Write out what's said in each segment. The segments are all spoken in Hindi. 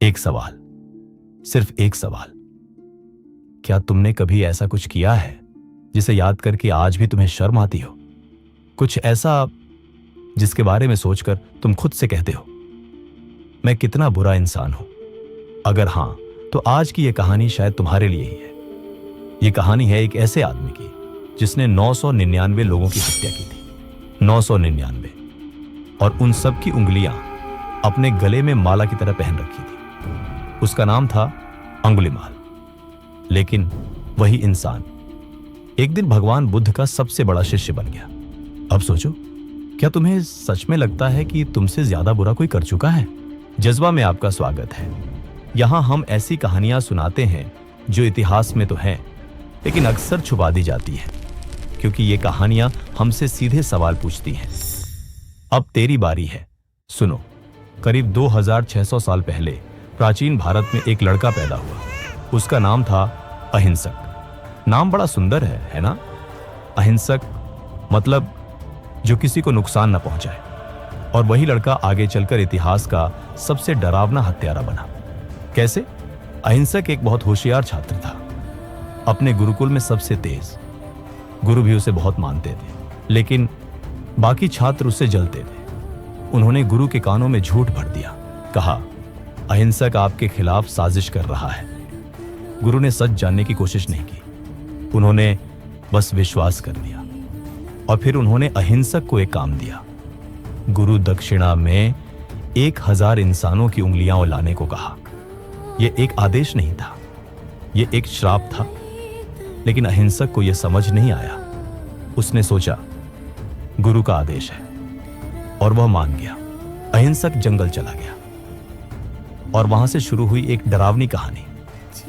एक सवाल, सिर्फ एक सवाल। क्या तुमने कभी ऐसा कुछ किया है जिसे याद करके आज भी तुम्हें शर्म आती हो? कुछ ऐसा जिसके बारे में सोचकर तुम खुद से कहते हो, मैं कितना बुरा इंसान हूं? अगर हां, तो आज की यह कहानी शायद तुम्हारे लिए ही है। यह कहानी है एक ऐसे आदमी की जिसने 999 लोगों की हत्या की थी। 999, और उन सब की उंगलियां अपने गले में माला की तरह पहन रखी थी। उसका नाम था अंगुलीमाल। लेकिन वही इंसान एक दिन भगवान बुद्ध का सबसे बड़ा शिष्य बन गया। अब सोचो, क्या तुम्हें सच में लगता है कि तुमसे ज्यादा बुरा कोई कर चुका है? जज्बा में आपका स्वागत है। यहां हम ऐसी कहानियां सुनाते हैं जो इतिहास में तो हैं, लेकिन अक्सर छुपा दी जाती है, क्योंकि ये कहानियां हमसे सीधे सवाल पूछती हैं। अब तेरी बारी है। सुनो, करीब 2600 साल पहले प्राचीन भारत में एक लड़का पैदा हुआ। उसका नाम था अहिंसक। नाम बड़ा सुंदर है ना? अहिंसक मतलब जो किसी को नुकसान न पहुंचाए। और वही लड़का आगे चलकर इतिहास का सबसे डरावना हत्यारा बना। कैसे? अहिंसक एक बहुत होशियार छात्र था, अपने गुरुकुल में सबसे तेज। गुरु भी उसे बहुत मानते थे, लेकिन बाकी छात्र उससे जलते थे। उन्होंने गुरु के कानों में झूठ भर दिया। कहा, अहिंसक आपके खिलाफ साजिश कर रहा है। गुरु ने सच जानने की कोशिश नहीं की, उन्होंने बस विश्वास कर लिया। और फिर उन्होंने अहिंसक को एक काम दिया। गुरु दक्षिणा में 1000 इंसानों की उंगलियां लाने को कहा। यह एक आदेश नहीं था, यह एक श्राप था। लेकिन अहिंसक को यह समझ नहीं आया। उसने सोचा, गुरु का आदेश है, और वह मान गया। अहिंसक जंगल चला गया, और वहां से शुरू हुई एक डरावनी कहानी।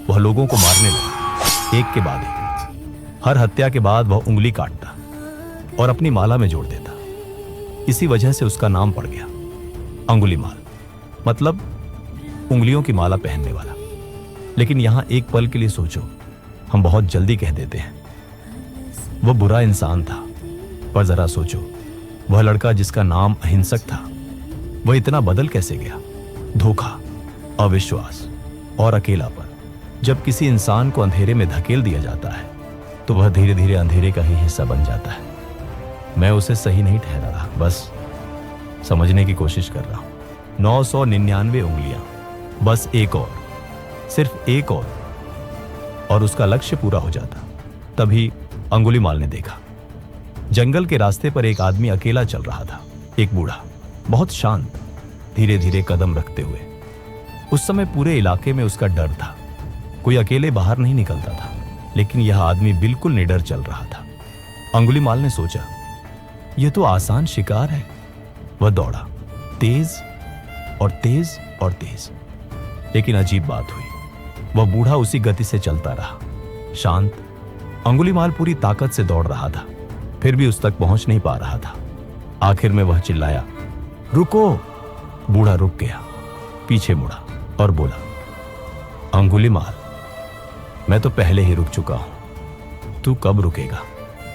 वह लोगों को मारने लगा, एक के बाद एक। हर हत्या के बाद वह उंगली काटता और अपनी माला में जोड़ देता। इसी वजह से उसका नाम पड़ गया अंगुलीमाल, मतलब उंगलियों की माला पहनने वाला। लेकिन यहां एक पल के लिए सोचो, हम बहुत जल्दी कह देते हैं वह बुरा इंसान था, पर जरा सोचो, वह लड़का जिसका नाम अहिंसक था, वह इतना बदल कैसे गया? धोखा, अविश्वास और अकेलापन। जब किसी इंसान को अंधेरे में धकेल दिया जाता है, तो वह धीरे धीरे अंधेरे का ही हिस्सा बन जाता है। मैं उसे सही नहीं ठहरा रहा, बस समझने की कोशिश कर रहा हूं। 999 उंगलियां, बस एक और, सिर्फ एक और उसका लक्ष्य पूरा हो जाता। तभी अंगुलीमाल ने देखा, जंगल के रास्ते पर एक आदमी अकेला चल रहा था। एक बूढ़ा, बहुत शांत, धीरे धीरे कदम रखते हुए। उस समय पूरे इलाके में उसका डर था। कोई अकेले बाहर नहीं निकलता था, लेकिन यह आदमी बिल्कुल निडर चल रहा था। अंगुलीमाल ने सोचा, यह तो आसान शिकार है। वह दौड़ा, तेज और तेज और तेज। लेकिन अजीब बात हुई, वह बूढ़ा उसी गति से चलता रहा, शांत। अंगुलीमाल पूरी ताकत से दौड़ रहा था, फिर भी उस तक पहुंच नहीं पा रहा था। आखिर में वह चिल्लाया, रुको! बूढ़ा रुक गया, पीछे मुड़ा और बोला, अंगुलीमाल, मैं तो पहले ही रुक चुका हूं, तू कब रुकेगा?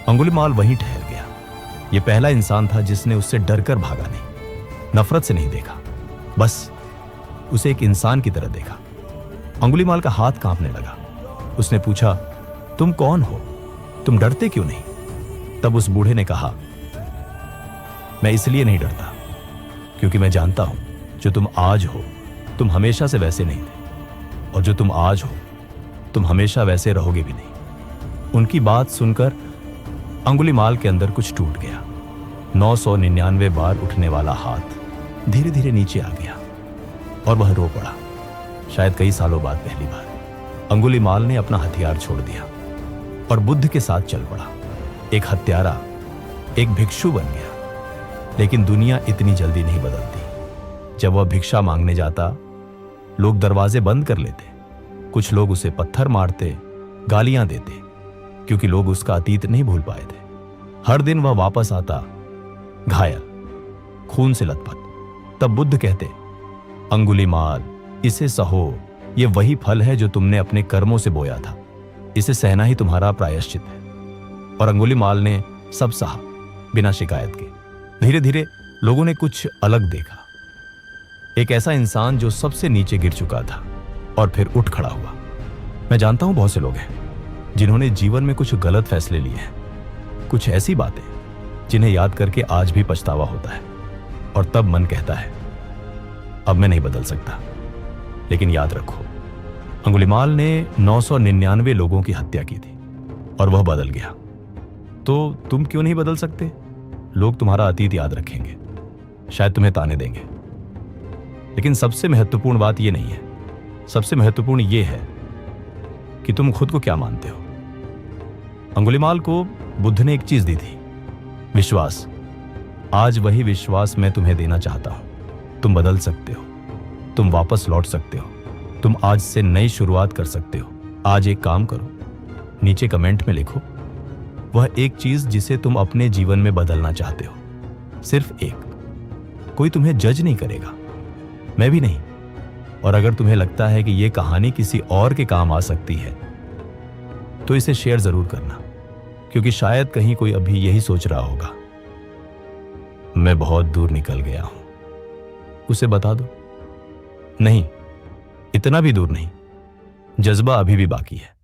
अंगुलीमाल वहीं ठहर गया। यह पहला इंसान था जिसने उससे डरकर भागा नहीं, नफरत से नहीं देखा, बस उसे एक इंसान की तरह देखा। अंगुलीमाल का हाथ कांपने लगा। उसने पूछा, तुम कौन हो? तुम डरते क्यों नहीं? तब उस बूढ़े ने कहा, मैं इसलिए नहीं डरता क्योंकि मैं जानता हूं जो तुम आज हो, तुम हमेशा से वैसे नहीं थे, और जो तुम आज हो, तुम हमेशा वैसे रहोगे भी नहीं। उनकी बात सुनकर अंगुलीमाल के अंदर कुछ टूट गया। 999 बार उठने वाला हाथ धीरे धीरे नीचे आ गया, और वह रो पड़ा। शायद कई सालों बाद पहली बार अंगुलीमाल ने अपना हथियार छोड़ दिया और बुद्ध के साथ चल पड़ा। एक हत्यारा, एक भिक्षु बन गया। लेकिन दुनिया इतनी जल्दी नहीं बदलती। जब वह भिक्षा मांगने जाता, लोग दरवाजे बंद कर लेते। कुछ लोग उसे पत्थर मारते, गालियां देते, क्योंकि लोग उसका अतीत नहीं भूल पाए थे। हर दिन वह वापस आता, घायल, खून से लथपथ। तब बुद्ध कहते, अंगुलीमाल, इसे सहो, यह वही फल है जो तुमने अपने कर्मों से बोया था। इसे सहना ही तुम्हारा प्रायश्चित है। और अंगुलीमाल ने सब सहा, बिना शिकायत के। धीरे धीरे लोगों ने कुछ अलग देखा। एक ऐसा इंसान जो सबसे नीचे गिर चुका था और फिर उठ खड़ा हुआ। मैं जानता हूं बहुत से लोग हैं जिन्होंने जीवन में कुछ गलत फैसले लिए हैं, कुछ ऐसी बातें जिन्हें याद करके आज भी पछतावा होता है, और तब मन कहता है अब मैं नहीं बदल सकता। लेकिन याद रखो, अंगुलीमाल ने 999 लोगों की हत्या की थी और वह बदल गया। तो तुम क्यों नहीं बदल सकते? लोग तुम्हारा अतीत याद रखेंगे, शायद तुम्हें ताने देंगे, लेकिन सबसे महत्वपूर्ण बात यह नहीं है। सबसे महत्वपूर्ण यह है कि तुम खुद को क्या मानते हो। अंगुलीमाल को बुद्ध ने एक चीज दी थी, विश्वास। आज वही विश्वास मैं तुम्हें देना चाहता हूं। तुम बदल सकते हो, तुम वापस लौट सकते हो, तुम आज से नई शुरुआत कर सकते हो। आज एक काम करो, नीचे कमेंट में लिखो वह एक चीज जिसे तुम अपने जीवन में बदलना चाहते हो, सिर्फ एक। कोई तुम्हें जज नहीं करेगा, मैं भी नहीं। और अगर तुम्हें लगता है कि यह कहानी किसी और के काम आ सकती है तो इसे शेयर जरूर करना, क्योंकि शायद कहीं कोई अभी यही सोच रहा होगा मैं बहुत दूर निकल गया हूं। उसे बता दो नहीं, इतना भी दूर नहीं, जज्बा अभी भी बाकी है।